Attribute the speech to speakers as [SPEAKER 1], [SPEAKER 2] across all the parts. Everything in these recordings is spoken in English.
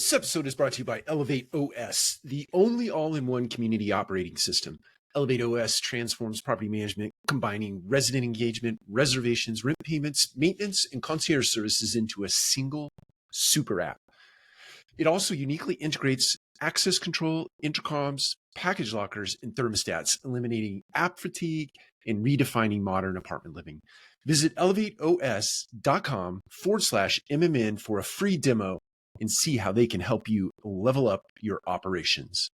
[SPEAKER 1] This episode is brought to you by ElevateOS, the only all-in-one community operating system. ElevateOS transforms property management, combining resident engagement, reservations, rent payments, maintenance, and concierge services into a single super app. It also uniquely integrates access control, intercoms, package lockers, and thermostats, eliminating app fatigue and redefining modern apartment living. Visit elevateos.com/MMN for a free demo and see how they can help you level up your operations.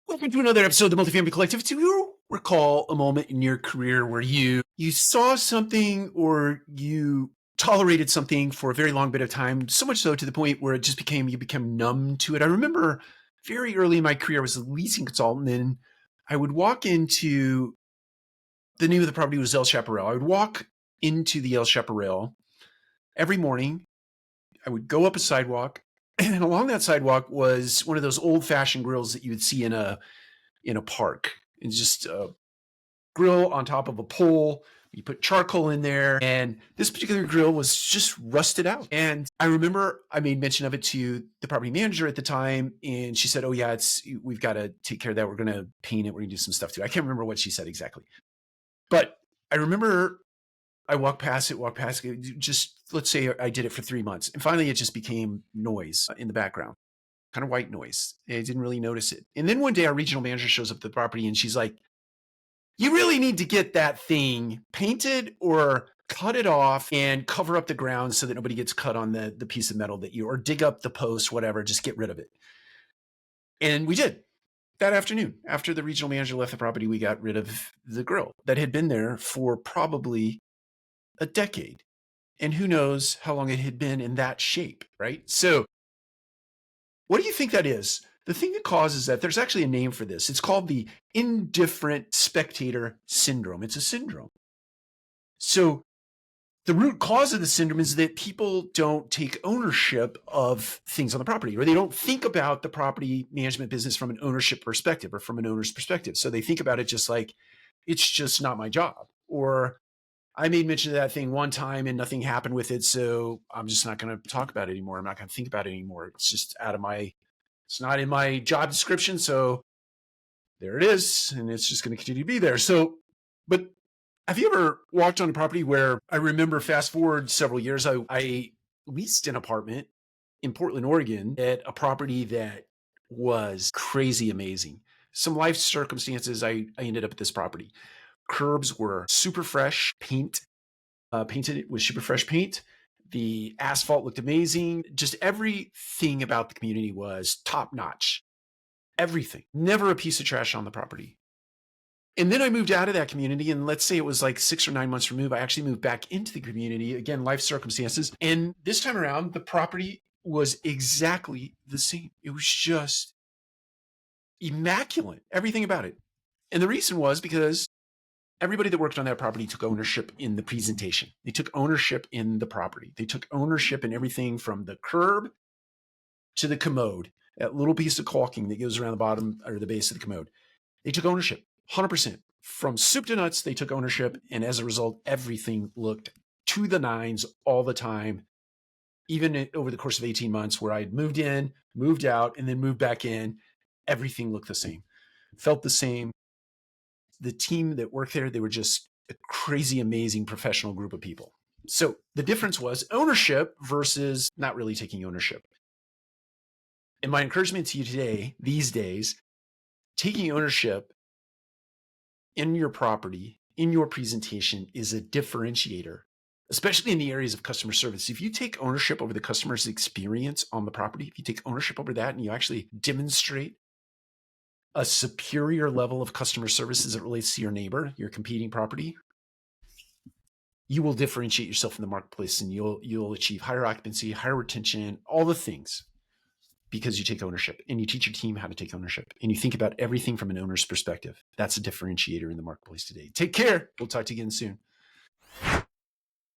[SPEAKER 1] Welcome to another episode of the Multifamily Collective. Do you recall a moment in your career where you saw something or you tolerated something for a very long bit of time, so much so to the point where it just you became numb to it? I remember very early in my career, I was a leasing consultant, and I would walk into, the name of the property was El Chaparral. I would walk into the El Chaparral every morning. I would go up a sidewalk, and along that sidewalk was one of those old-fashioned grills that you would see in a park. It's just a grill on top of a pole. You put charcoal in there, and this particular grill was just rusted out. And I remember I made mention of it to the property manager at the time, and she said, "Oh yeah, we've got to take care of that. We're going to paint it. We're going to do some stuff to it." I can't remember what she said exactly, but I remember I walked past it, just, let's say I did it for 3 months. And finally, it just became noise in the background, kind of white noise. I didn't really notice it. And then one day our regional manager shows up at the property and she's like, "You really need to get that thing painted or cut it off and cover up the ground so that nobody gets cut on the piece of metal or dig up the post, whatever, just get rid of it." And we did. That afternoon, after the regional manager left the property, we got rid of the grill that had been there for probably a decade. And who knows how long it had been in that shape, right? So what do you think that is? The thing that causes that, there's actually a name for this. It's called the Indifferent Spectator Syndrome. It's a syndrome. So the root cause of the syndrome is that people don't take ownership of things on the property, or they don't think about the property management business from an ownership perspective or from an owner's perspective. So they think about it just like, it's just not my job, or I made mention of that thing one time and nothing happened with it, so I'm just not going to talk about it anymore. I'm not going to think about it anymore. It's just it's not in my job description, so there it is, and it's just going to continue to be there. So, but have you ever walked on a property where, I remember fast forward several years, I leased an apartment in Portland, Oregon at a property that was crazy amazing. Some life circumstances, I ended up at this property. Curbs were super fresh paint, painted it with super fresh paint. The asphalt looked amazing. Just everything about the community was top notch. Everything. Never a piece of trash on the property. And then I moved out of that community, and let's say it was like 6 or 9 months removed, I actually moved back into the community. Again, life circumstances. And this time around, the property was exactly the same. It was just immaculate. Everything about it. And the reason was because everybody that worked on that property took ownership in the presentation. They took ownership in the property. They took ownership in everything from the curb to the commode, that little piece of caulking that goes around the bottom or the base of the commode. They took ownership, 100%. From soup to nuts, they took ownership. And as a result, everything looked to the nines all the time, even over the course of 18 months where I'd moved in, moved out, and then moved back in. Everything looked the same, felt the same. The team that worked there, they were just a crazy, amazing professional group of people. So the difference was ownership versus not really taking ownership. And my encouragement to you today, these days, taking ownership in your property, in your presentation, is a differentiator, especially in the areas of customer service. If you take ownership over the customer's experience on the property, if you take ownership over that and you actually demonstrate a superior level of customer service as it relates to your neighbor, your competing property, you will differentiate yourself in the marketplace, and you'll achieve higher occupancy, higher retention, all the things, because you take ownership and you teach your team how to take ownership and you think about everything from an owner's perspective. That's a differentiator in the marketplace today. Take care. We'll talk to you again soon.